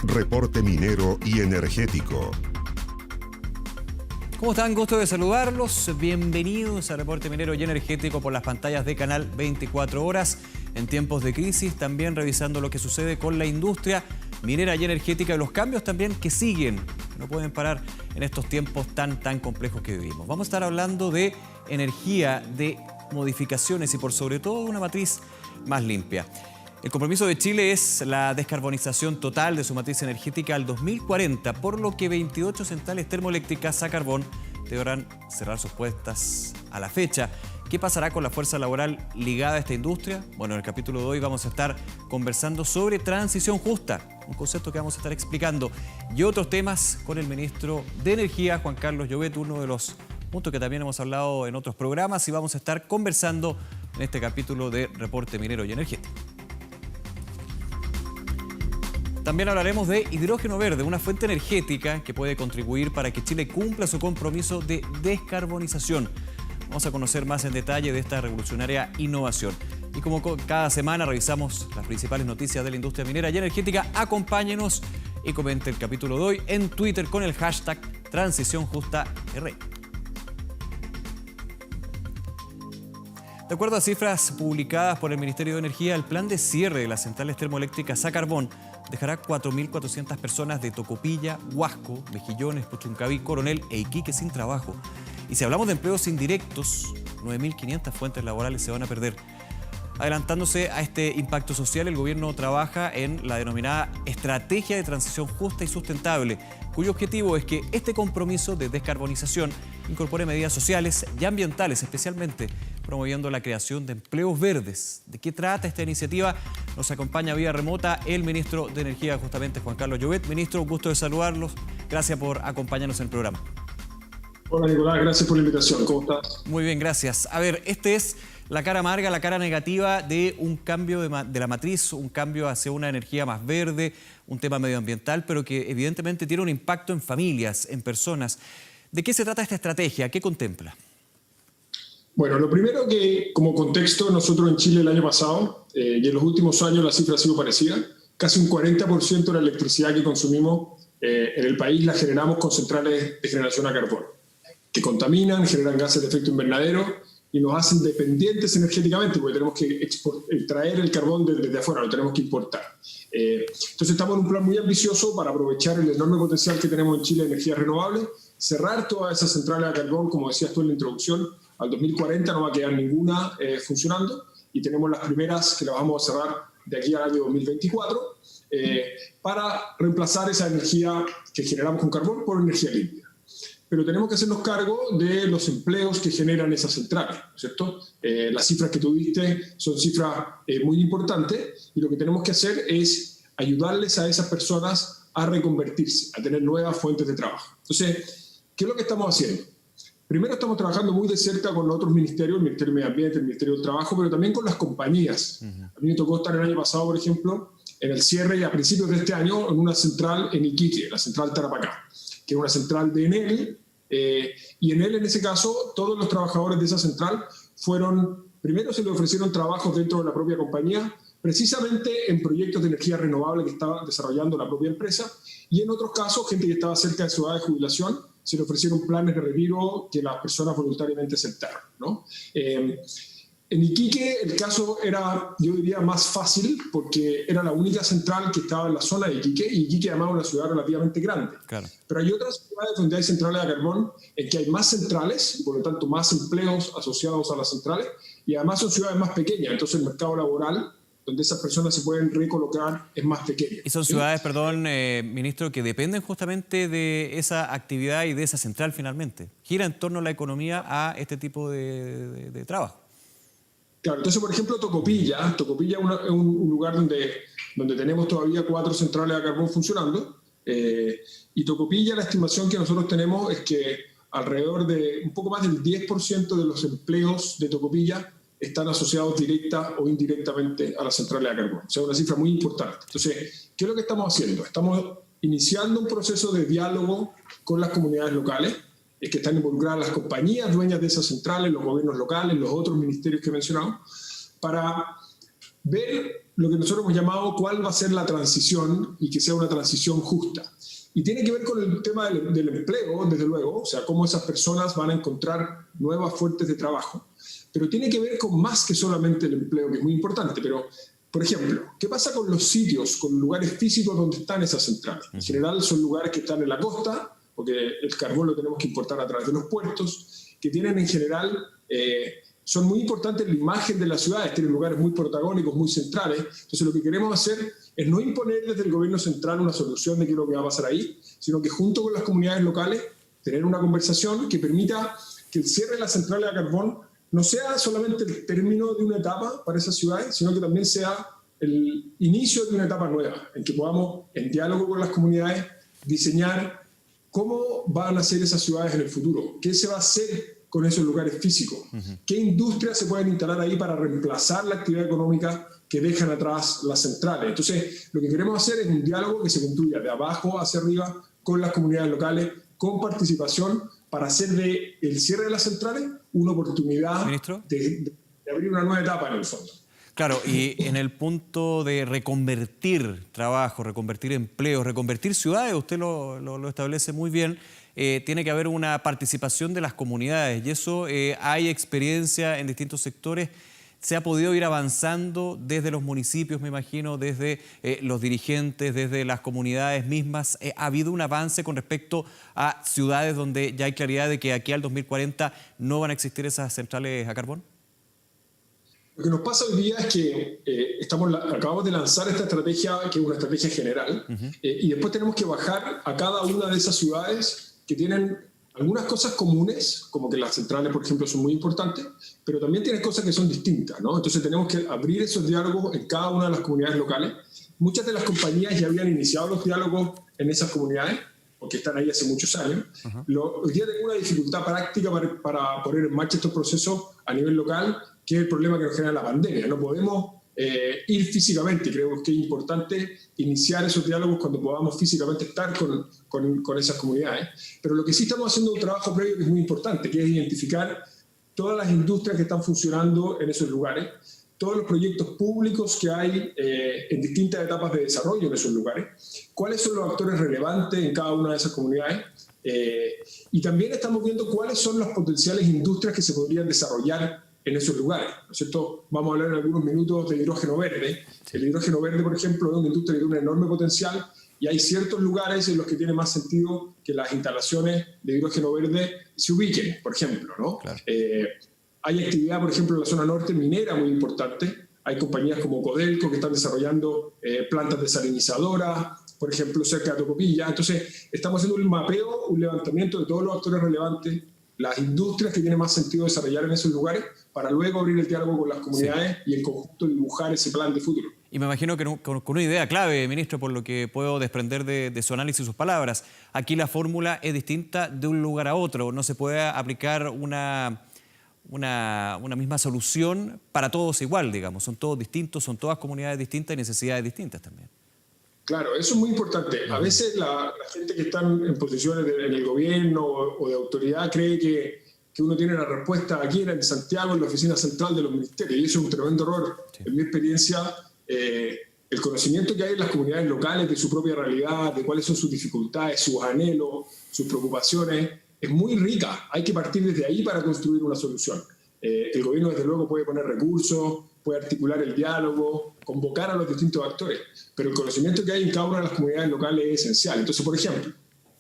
Reporte minero y energético. ¿Cómo están? Gusto de saludarlos. Bienvenidos a Reporte Minero y Energético por las pantallas de Canal 24 Horas. En tiempos de crisis, también revisando lo que sucede con la industria minera y energética y los cambios también que siguen, que no pueden parar en estos tiempos tan complejos que vivimos. Vamos a estar hablando de energía, de modificaciones y por sobre todo de una matriz más limpia. El compromiso de Chile es la descarbonización total de su matriz energética al 2040, por lo que 28 centrales termoeléctricas a carbón deberán cerrar sus puertas a la fecha. ¿Qué pasará con la fuerza laboral ligada a esta industria? Bueno, en el capítulo de hoy vamos a estar conversando sobre transición justa, un concepto que vamos a estar explicando, y otros temas con el ministro de Energía, Juan Carlos Llobet, uno de los puntos que también hemos hablado en otros programas, y vamos a estar conversando en este capítulo de Reporte Minero y Energético. También hablaremos de hidrógeno verde, una fuente energética que puede contribuir para que Chile cumpla su compromiso de descarbonización. Vamos a conocer más en detalle de esta revolucionaria innovación. Y como cada semana revisamos las principales noticias de la industria minera y energética, acompáñenos y comente el capítulo de hoy en Twitter con el hashtag TransiciónJustaR. De acuerdo a cifras publicadas por el Ministerio de Energía, el plan de cierre de las centrales termoeléctricas a carbón dejará 4.400 personas de Tocopilla, Huasco, Mejillones, Puchuncaví, Coronel e Iquique sin trabajo. Y si hablamos de empleos indirectos, 9.500 fuentes laborales se van a perder. Adelantándose a este impacto social, el gobierno trabaja en la denominada Estrategia de Transición Justa y Sustentable, cuyo objetivo es que este compromiso de descarbonización incorpore medidas sociales y ambientales, especialmente promoviendo la creación de empleos verdes. ¿De qué trata esta iniciativa? Nos acompaña vía remota el ministro de Energía, justamente Juan Carlos Llobet. Ministro, gusto de saludarlos. Gracias por acompañarnos en el programa. Hola Nicolás, gracias por la invitación. ¿Cómo estás? Muy bien, gracias. A ver, este es la cara amarga, la cara negativa de un cambio de la matriz, un cambio hacia una energía más verde, un tema medioambiental, pero que evidentemente tiene un impacto en familias, en personas. ¿De qué se trata esta estrategia? ¿Qué contempla? Bueno, lo primero que, como contexto, nosotros en Chile el año pasado, y en los últimos años la cifra ha sido parecida, casi un 40% de la electricidad que consumimos en el país la generamos con centrales de generación a carbón, que contaminan, generan gases de efecto invernadero y nos hacen dependientes energéticamente porque tenemos que traer el carbón desde afuera, lo tenemos que importar. Entonces estamos en un plan muy ambicioso para aprovechar el enorme potencial que tenemos en Chile de energías renovables, cerrar todas esas centrales a carbón, como decías tú en la introducción, al 2040 no va a quedar ninguna funcionando y tenemos las primeras que las vamos a cerrar de aquí al año 2024 para reemplazar esa energía que generamos con carbón por energía limpia. Pero tenemos que hacernos cargo de los empleos que generan esas centrales, ¿cierto? Las cifras que tú diste son cifras muy importantes y lo que tenemos que hacer es ayudarles a esas personas a reconvertirse, a tener nuevas fuentes de trabajo. Entonces, ¿qué es lo que estamos haciendo? Primero estamos trabajando muy de cerca con otros ministerios, el Ministerio de Medio Ambiente, el Ministerio del Trabajo, pero también con las compañías. A mí me tocó estar el año pasado, por ejemplo, en el cierre y a principios de este año en una central en Iquique, la central Tarapacá, que es una central de Enel, y Enel en ese caso, todos los trabajadores de esa central primero se les ofrecieron trabajos dentro de la propia compañía, precisamente en proyectos de energía renovable que estaba desarrollando la propia empresa, y en otros casos, gente que estaba cerca de su edad de jubilación, se le ofrecieron planes de retiro que las personas voluntariamente aceptaron, ¿no? En Iquique el caso era, yo diría, más fácil porque era la única central que estaba en la zona de Iquique, y Iquique además es una ciudad relativamente grande. Claro. Pero hay otras ciudades donde hay centrales de carbón en que hay más centrales, y por lo tanto más empleos asociados a las centrales, y además son ciudades más pequeñas, entonces el mercado laboral donde esas personas se pueden recolocar es más pequeño. Y son ciudades, perdón, ministro, que dependen justamente de esa actividad y de esa central finalmente. Gira en torno a la economía a este tipo de trabajo. Claro, entonces, por ejemplo, Tocopilla es un lugar donde tenemos todavía 4 centrales a carbón funcionando, y Tocopilla, la estimación que nosotros tenemos es que alrededor de un poco más del 10% de los empleos de Tocopilla están asociados directa o indirectamente a las centrales a carbón. O sea, una cifra muy importante. Entonces, ¿qué es lo que estamos haciendo? Estamos iniciando un proceso de diálogo con las comunidades locales, que están involucradas las compañías dueñas de esas centrales, los gobiernos locales, los otros ministerios que he mencionado, para ver lo que nosotros hemos llamado cuál va a ser la transición y que sea una transición justa. Y tiene que ver con el tema del empleo, desde luego, o sea, cómo esas personas van a encontrar nuevas fuentes de trabajo. Pero tiene que ver con más que solamente el empleo, que es muy importante. Pero, por ejemplo, ¿qué pasa con los sitios, con lugares físicos donde están esas centrales? En general son lugares que están en la costa, porque el carbón lo tenemos que importar a través de los puertos, que tienen en general... son muy importantes en la imagen de las ciudades, tienen lugares muy protagónicos, muy centrales. Entonces lo que queremos hacer es no imponer desde el gobierno central una solución de qué es lo que va a pasar ahí, sino que junto con las comunidades locales tener una conversación que permita que el cierre de las centrales a carbón no sea solamente el término de una etapa para esas ciudades, sino que también sea el inicio de una etapa nueva, en que podamos, en diálogo con las comunidades, diseñar cómo van a ser esas ciudades en el futuro, qué se va a hacer con esos lugares físicos. ¿Qué industrias se pueden instalar ahí para reemplazar la actividad económica que dejan atrás las centrales? Entonces, lo que queremos hacer es un diálogo que se construya de abajo hacia arriba con las comunidades locales, con participación, para hacer del cierre de las centrales una oportunidad de abrir una nueva etapa en el fondo. Claro, y en el punto de reconvertir trabajo, reconvertir empleo, reconvertir ciudades, usted lo establece muy bien, tiene que haber una participación de las comunidades y eso hay experiencia en distintos sectores. Se ha podido ir avanzando desde los municipios, me imagino, desde los dirigentes, desde las comunidades mismas. ¿Ha habido un avance con respecto a ciudades donde ya hay claridad de que aquí al 2040 no van a existir esas centrales a carbón? Lo que nos pasa hoy día es que acabamos de lanzar esta estrategia, que es una estrategia general, y después tenemos que bajar a cada una de esas ciudades que tienen algunas cosas comunes, como que las centrales, por ejemplo, son muy importantes, pero también tienen cosas que son distintas, ¿no? Entonces tenemos que abrir esos diálogos en cada una de las comunidades locales. Muchas de las compañías ya habían iniciado los diálogos en esas comunidades, porque están ahí hace muchos años. Hoy día tenemos una dificultad práctica para poner en marcha estos procesos a nivel local, que es el problema que nos genera la pandemia. No podemos ir físicamente. Creo que es importante iniciar esos diálogos cuando podamos físicamente estar con esas comunidades. Pero lo que sí estamos haciendo es un trabajo previo que es muy importante, que es identificar todas las industrias que están funcionando en esos lugares, todos los proyectos públicos que hay en distintas etapas de desarrollo en esos lugares, cuáles son los actores relevantes en cada una de esas comunidades, y también estamos viendo cuáles son las potenciales industrias que se podrían desarrollar en esos lugares, ¿no es cierto? Vamos a hablar en algunos minutos de hidrógeno verde. El hidrógeno verde, por ejemplo, es una industria que tiene un enorme potencial y hay ciertos lugares en los que tiene más sentido que las instalaciones de hidrógeno verde se ubiquen, por ejemplo, ¿no? Claro. Hay actividad, por ejemplo, en la zona norte minera muy importante. Hay compañías como Codelco que están desarrollando plantas desalinizadoras, por ejemplo, cerca de Tocopilla. Entonces, estamos haciendo un mapeo, un levantamiento de todos los actores relevantes, las industrias que tienen más sentido desarrollar en esos lugares, para luego abrir el diálogo con las comunidades y en conjunto dibujar ese plan de futuro. Y me imagino que con una idea clave, ministro, por lo que puedo desprender de su análisis y sus palabras. Aquí la fórmula es distinta de un lugar a otro. No se puede aplicar una misma solución para todos igual, digamos. Son todos distintos, son todas comunidades distintas y necesidades distintas también. Claro, eso es muy importante. A veces la gente que está en posiciones en el gobierno o de autoridad cree que uno tiene la respuesta aquí en Santiago, en la oficina central de los ministerios, y eso es un tremendo error. Sí. En mi experiencia, el conocimiento que hay en las comunidades locales de su propia realidad, de cuáles son sus dificultades, sus anhelos, sus preocupaciones, es muy rica. Hay que partir desde ahí para construir una solución. El gobierno, desde luego, puede poner recursos, puede articular el diálogo, convocar a los distintos actores, pero el conocimiento que hay en cada una de las comunidades locales es esencial. Entonces, por ejemplo,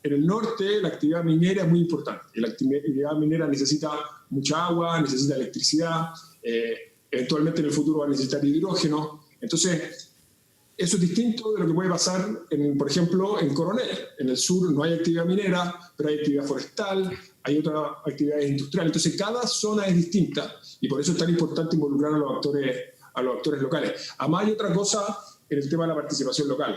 en el norte la actividad minera es muy importante. La actividad minera necesita mucha agua, necesita electricidad, eventualmente en el futuro va a necesitar hidrógeno. Entonces, eso es distinto de lo que puede pasar, por ejemplo, en Coronel. En el sur no hay actividad minera, pero hay actividad forestal, hay otras actividades industriales. Entonces, cada zona es distinta y por eso es tan importante involucrar a los actores locales. Además, hay otra cosa en el tema de la participación local.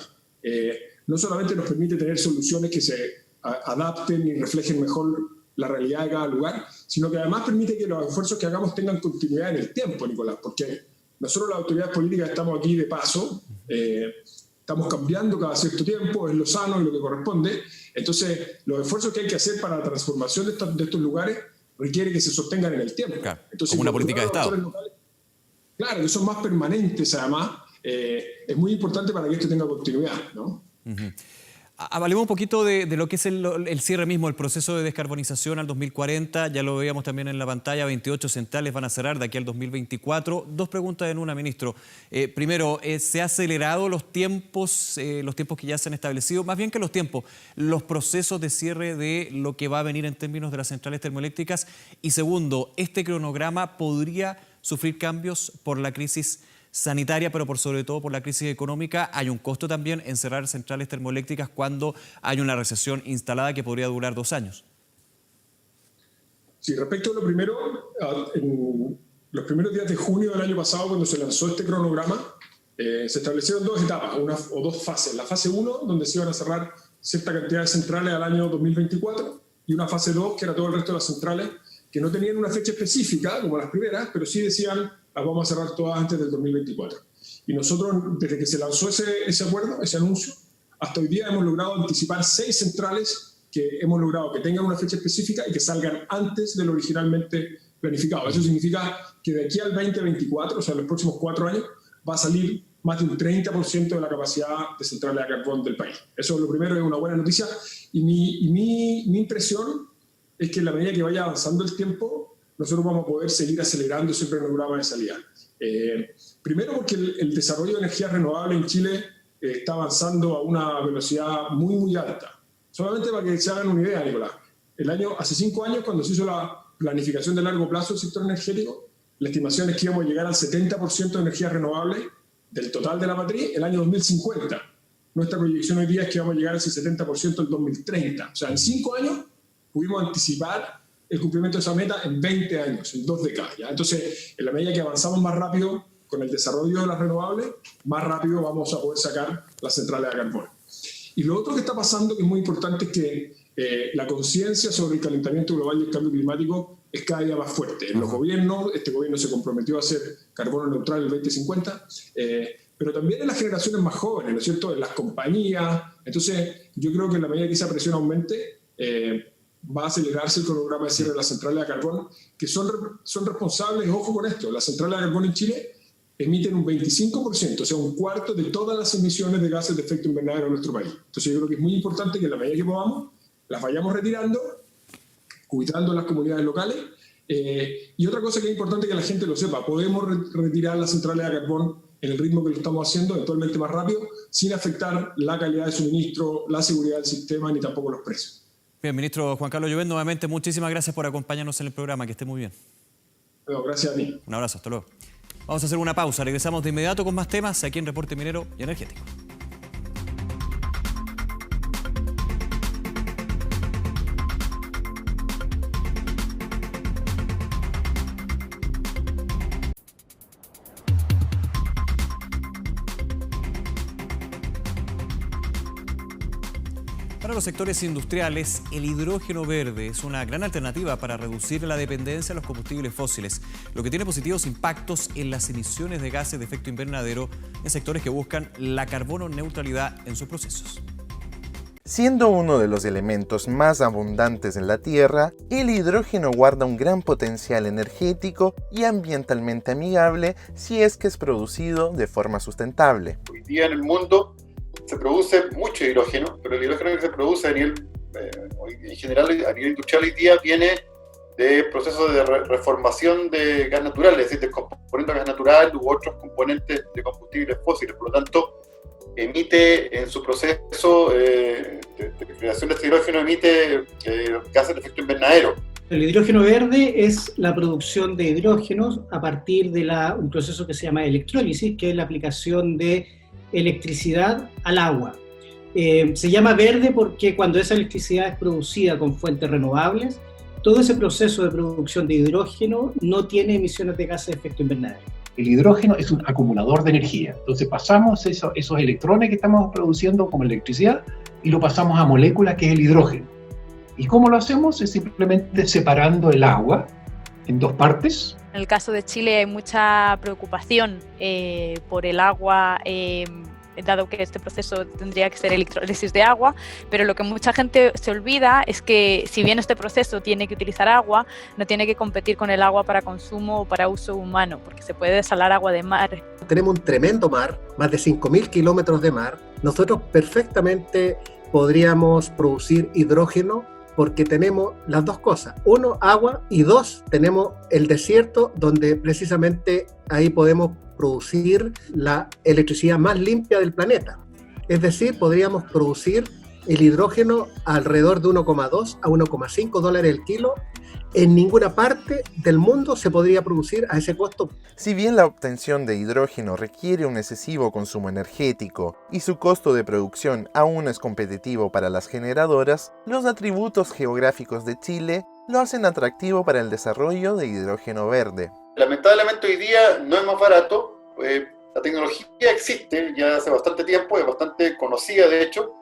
No solamente nos permite tener soluciones que se adapten y reflejen mejor la realidad de cada lugar, sino que además permite que los esfuerzos que hagamos tengan continuidad en el tiempo, Nicolás, porque nosotros las autoridades políticas estamos aquí de paso, estamos cambiando cada cierto tiempo, es lo sano y lo que corresponde. Entonces, los esfuerzos que hay que hacer para la transformación de estos lugares requiere que se sostengan en el tiempo. Claro, entonces, como una política de Estado. Locales, claro, que son más permanentes además, es muy importante para que esto tenga continuidad, ¿no? Uh-huh. Hablemos un poquito de lo que es el cierre mismo, el proceso de descarbonización al 2040. Ya lo veíamos también en la pantalla, 28 centrales van a cerrar de aquí al 2024. Dos preguntas en una, ministro. Primero, ¿se han acelerado los tiempos que ya se han establecido? Más bien que los tiempos, los procesos de cierre de lo que va a venir en términos de las centrales termoeléctricas. Y segundo, ¿este cronograma podría sufrir cambios por la crisis sanitaria, pero por sobre todo por la crisis económica? Hay un costo también en cerrar centrales termoeléctricas cuando hay una recesión instalada que podría durar 2 años. Sí, respecto a lo primero, en los primeros días de junio del año pasado, cuando se lanzó este cronograma, se establecieron 2 etapas, o 2 fases. La fase 1, donde se iban a cerrar cierta cantidad de centrales al año 2024, y una fase 2, que era todo el resto de las centrales, que no tenían una fecha específica, como las primeras, pero sí decían, las vamos a cerrar todas antes del 2024. Y nosotros, desde que se lanzó ese acuerdo, ese anuncio, hasta hoy día hemos logrado anticipar 6 centrales que hemos logrado que tengan una fecha específica y que salgan antes de lo originalmente planificado. Eso significa que de aquí al 2024, o sea, los próximos 4 años, va a salir más de un 30% de la capacidad de centrales a carbón del país. Eso, lo primero, es una buena noticia. Y mi impresión es que en la medida que vaya avanzando el tiempo, nosotros vamos a poder seguir acelerando ese cronograma de salida. Primero porque el desarrollo de energías renovables en Chile está avanzando a una velocidad muy, muy alta. Solamente para que se hagan una idea, Nicolás, hace 5 años, cuando se hizo la planificación de largo plazo del sector energético, la estimación es que íbamos a llegar al 70% de energías renovables del total de la matriz el año 2050. Nuestra proyección hoy día es que vamos a llegar a ese 70% en 2030. O sea, en 5 años pudimos anticipar el cumplimiento de esa meta en 20 años, en 2 décadas. ¿Ya? Entonces, en la medida que avanzamos más rápido con el desarrollo de las renovables, más rápido vamos a poder sacar las centrales a carbón. Y lo otro que está pasando, que es muy importante, es que la conciencia sobre el calentamiento global y el cambio climático es cada día más fuerte. En los gobiernos, este gobierno se comprometió a ser carbono neutral en el 2050, pero también en las generaciones más jóvenes, ¿no es cierto?, en las compañías. Entonces, yo creo que en la medida que esa presión aumente, va a acelerarse el cronograma de cierre de las centrales a carbón, que son responsables, ojo con esto, las centrales a carbón en Chile emiten un 25%, o sea, un cuarto de todas las emisiones de gases de efecto invernadero en nuestro país. Entonces yo creo que es muy importante que en la medida que podamos, las vayamos retirando, ubicando en las comunidades locales. Y otra cosa que es importante que la gente lo sepa, podemos retirar las centrales a carbón en el ritmo que lo estamos haciendo, eventualmente más rápido, sin afectar la calidad de suministro, la seguridad del sistema, ni tampoco los precios. Bien, ministro Juan Carlos Llobet, nuevamente muchísimas gracias por acompañarnos en el programa, que esté muy bien. Bueno, gracias a ti. Un abrazo, hasta luego. Vamos a hacer una pausa, regresamos de inmediato con más temas aquí en Reporte Minero y Energético. Para los sectores industriales, el hidrógeno verde es una gran alternativa para reducir la dependencia de los combustibles fósiles, lo que tiene positivos impactos en las emisiones de gases de efecto invernadero en sectores que buscan la carbono neutralidad en sus procesos. Siendo uno de los elementos más abundantes en la Tierra, el hidrógeno guarda un gran potencial energético y ambientalmente amigable si es que es producido de forma sustentable. Hoy día en el mundo se produce mucho hidrógeno, pero el hidrógeno que se produce a nivel, en general a nivel industrial hoy día viene de procesos de reformación de gas natural, es decir, de componentes de gas natural u otros componentes de combustibles fósiles. Por lo tanto, emite en su proceso de creación de este hidrógeno, emite gases de efecto invernadero. El hidrógeno verde es la producción de hidrógenos a partir de un proceso que se llama electrólisis, que es la aplicación de electricidad al agua. Se llama verde porque cuando esa electricidad es producida con fuentes renovables, todo ese proceso de producción de hidrógeno no tiene emisiones de gases de efecto invernadero. El hidrógeno es un acumulador de energía, entonces pasamos esos electrones que estamos produciendo como electricidad y lo pasamos a moléculas que es el hidrógeno. ¿Y cómo lo hacemos? Es simplemente separando el agua en 2 partes. En el caso de Chile hay mucha preocupación por el agua dado que este proceso tendría que ser electrólisis de agua, pero lo que mucha gente se olvida es que si bien este proceso tiene que utilizar agua, no tiene que competir con el agua para consumo o para uso humano, porque se puede desalar agua de mar. Tenemos un tremendo mar, más de 5.000 kilómetros de mar. Nosotros perfectamente podríamos producir hidrógeno porque tenemos las dos cosas. Uno, agua, y dos, tenemos el desierto donde precisamente ahí podemos producir la electricidad más limpia del planeta. Es decir, podríamos producir el hidrógeno alrededor de 1,2 a 1,5 dólares el kilo. En ninguna parte del mundo se podría producir a ese costo. Si bien la obtención de hidrógeno requiere un excesivo consumo energético y su costo de producción aún no es competitivo para las generadoras, los atributos geográficos de Chile lo hacen atractivo para el desarrollo de hidrógeno verde. Lamentablemente hoy día no es más barato. La tecnología existe ya hace bastante tiempo, es bastante conocida de hecho.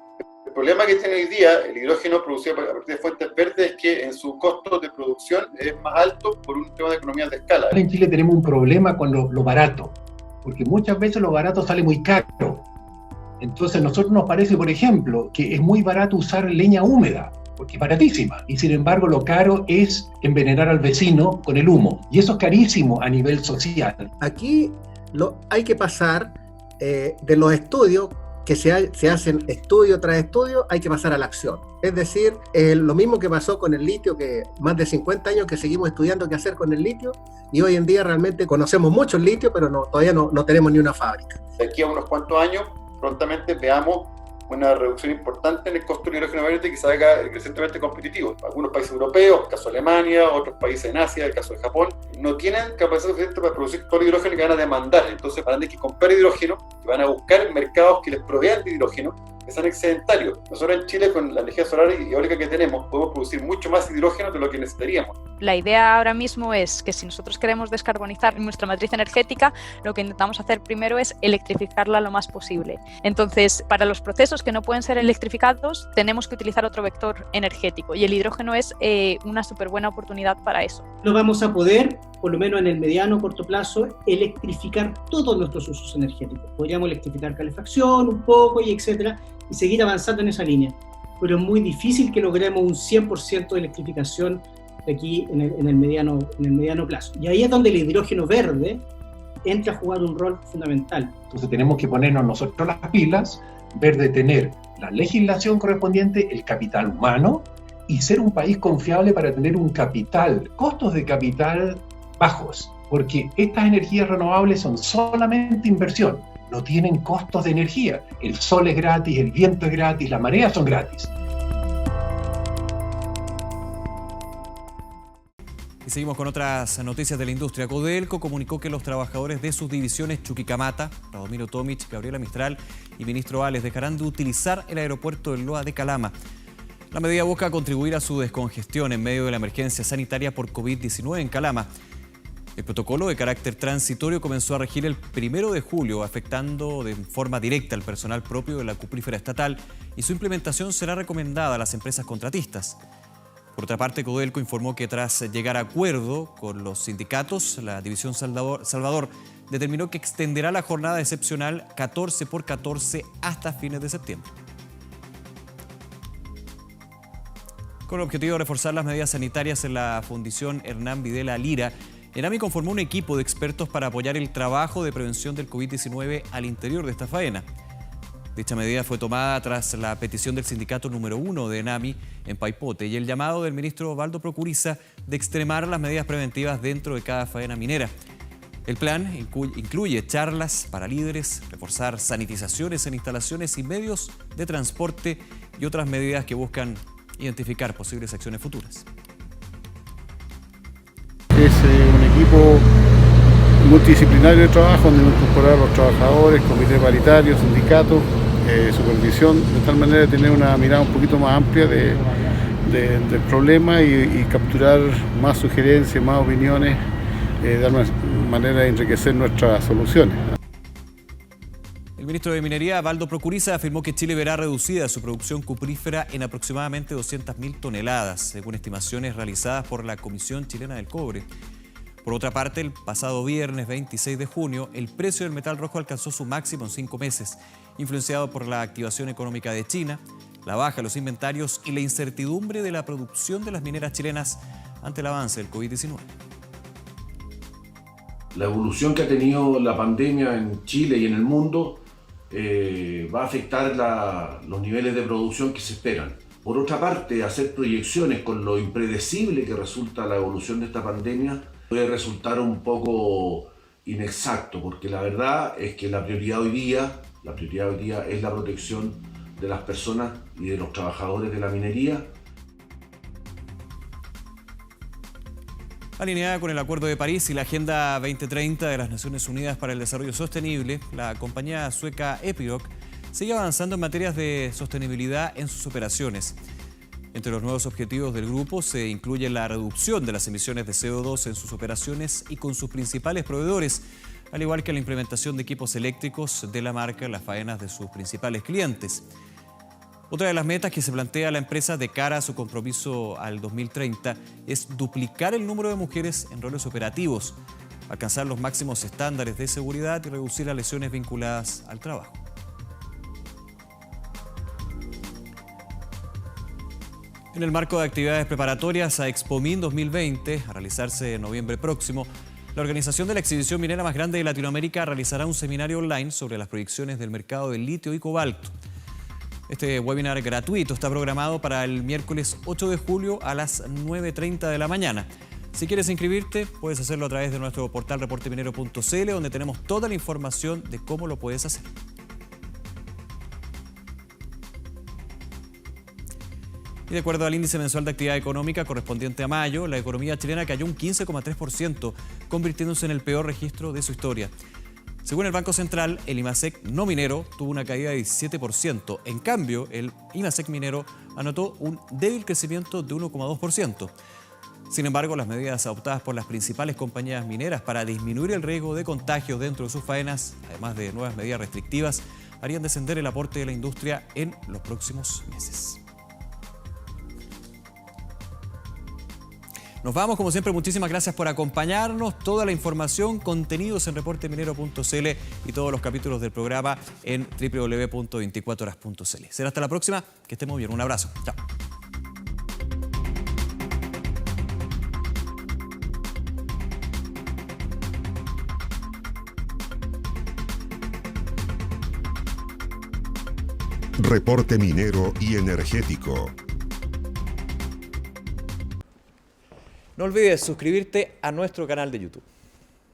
El problema que tiene hoy día el hidrógeno producido a partir de fuentes verdes es que en su costo de producción es más alto por un tema de economías de escala. En Chile tenemos un problema con lo barato, porque muchas veces lo barato sale muy caro. Entonces a nosotros nos parece, por ejemplo, que es muy barato usar leña húmeda, porque es baratísima, y sin embargo lo caro es envenenar al vecino con el humo, y eso es carísimo a nivel social. Aquí hay que pasar de los estudios, que se hacen estudio tras estudio, hay que pasar a la acción. Es decir, lo mismo que pasó con el litio, que más de 50 años que seguimos estudiando qué hacer con el litio, y hoy en día realmente conocemos mucho el litio, pero todavía no tenemos ni una fábrica. De aquí a unos cuantos años, prontamente veamos una reducción importante en el costo del hidrógeno verde que se haga crecientemente competitivo. Algunos países europeos, el caso de Alemania, otros países en Asia, el caso de Japón, no tienen capacidad suficiente para producir todo el hidrógeno que van a demandar. Entonces van a tener que comprar hidrógeno y van a buscar mercados que les provean de hidrógeno, que sean excedentarios. Nosotros en Chile, con la energía solar y eólica que tenemos, podemos producir mucho más hidrógeno de lo que necesitaríamos. La idea ahora mismo es que si nosotros queremos descarbonizar nuestra matriz energética, lo que intentamos hacer primero es electrificarla lo más posible. Entonces, para los procesos que no pueden ser electrificados, tenemos que utilizar otro vector energético y el hidrógeno es una súper buena oportunidad para eso. No vamos a poder, por lo menos en el mediano o corto plazo, electrificar todos nuestros usos energéticos. Podríamos electrificar calefacción un poco y etcétera, y seguir avanzando en esa línea. Pero es muy difícil que logremos un 100% de electrificación aquí en el mediano plazo. Y ahí es donde el hidrógeno verde entra a jugar un rol fundamental. Entonces tenemos que ponernos nosotros las pilas, ver de tener la legislación correspondiente, el capital humano, y ser un país confiable para tener un capital, costos de capital bajos, porque estas energías renovables son solamente inversión, no tienen costos de energía. El sol es gratis, el viento es gratis, las mareas son gratis. Y seguimos con otras noticias de la industria. Codelco comunicó que los trabajadores de sus divisiones Chuquicamata, Radomiro Tomic, Gabriela Mistral y Ministro Ales dejarán de utilizar el aeropuerto del Loa de Calama. La medida busca contribuir a su descongestión en medio de la emergencia sanitaria por COVID-19 en Calama. El protocolo de carácter transitorio comenzó a regir el 1 de julio, afectando de forma directa al personal propio de la cuprífera estatal, y su implementación será recomendada a las empresas contratistas. Por otra parte, Codelco informó que tras llegar a acuerdo con los sindicatos, la División Salvador determinó que extenderá la jornada excepcional 14x14 hasta fines de septiembre. Con el objetivo de reforzar las medidas sanitarias en la Fundición Hernán Videla Lira, ENAMI conformó un equipo de expertos para apoyar el trabajo de prevención del COVID-19 al interior de esta faena. Dicha medida fue tomada tras la petición del sindicato número 1 de ENAMI en Paipote y el llamado del ministro Valdo Procuriza de extremar las medidas preventivas dentro de cada faena minera. El plan incluye charlas para líderes, reforzar sanitizaciones en instalaciones y medios de transporte y otras medidas que buscan identificar posibles acciones futuras. Es un equipo multidisciplinario de trabajo donde hemos incorporado a los trabajadores, comité paritario, sindicatos, supervisión, de tal manera de tener una mirada un poquito más amplia del problema y capturar más sugerencias, más opiniones, de una manera de enriquecer nuestras soluciones. El ministro de Minería, Valdo Procuriza, afirmó que Chile verá reducida su producción cuprífera en aproximadamente 200.000 toneladas, según estimaciones realizadas por la Comisión Chilena del Cobre. Por otra parte, el pasado viernes 26 de junio, el precio del metal rojo alcanzó su máximo en 5 meses, influenciado por la activación económica de China, la baja de los inventarios y la incertidumbre de la producción de las mineras chilenas ante el avance del COVID-19. La evolución que ha tenido la pandemia en Chile y en el mundo va a afectar los niveles de producción que se esperan. Por otra parte, hacer proyecciones con lo impredecible que resulta la evolución de esta pandemia puede resultar un poco inexacto, porque la verdad es que la prioridad hoy día es la protección de las personas y de los trabajadores de la minería. Alineada con el Acuerdo de París y la Agenda 2030 de las Naciones Unidas para el Desarrollo Sostenible, la compañía sueca Epiroc sigue avanzando en materias de sostenibilidad en sus operaciones. Entre los nuevos objetivos del grupo se incluye la reducción de las emisiones de CO2 en sus operaciones y con sus principales proveedores, al igual que la implementación de equipos eléctricos de la marca en las faenas de sus principales clientes. Otra de las metas que se plantea la empresa de cara a su compromiso al 2030 es duplicar el número de mujeres en roles operativos, alcanzar los máximos estándares de seguridad y reducir las lesiones vinculadas al trabajo. En el marco de actividades preparatorias a Expomin 2020, a realizarse en noviembre próximo, la organización de la exhibición minera más grande de Latinoamérica realizará un seminario online sobre las proyecciones del mercado del litio y cobalto. Este webinar gratuito está programado para el miércoles 8 de julio a las 9:30 de la mañana. Si quieres inscribirte, puedes hacerlo a través de nuestro portal reporteminero.cl, donde tenemos toda la información de cómo lo puedes hacer. Y de acuerdo al índice mensual de actividad económica correspondiente a mayo, la economía chilena cayó un 15,3%, convirtiéndose en el peor registro de su historia. Según el Banco Central, el IMASEC no minero tuvo una caída de 17%. En cambio, el IMASEC minero anotó un débil crecimiento de 1,2%. Sin embargo, las medidas adoptadas por las principales compañías mineras para disminuir el riesgo de contagios dentro de sus faenas, además de nuevas medidas restrictivas, harían descender el aporte de la industria en los próximos meses. Nos vamos, como siempre, muchísimas gracias por acompañarnos. Toda la información, contenidos en reporteminero.cl y todos los capítulos del programa en www.24horas.cl. Será hasta la próxima, que estén muy bien. Un abrazo. Chao. Reporte minero y energético. No olvides suscribirte a nuestro canal de YouTube.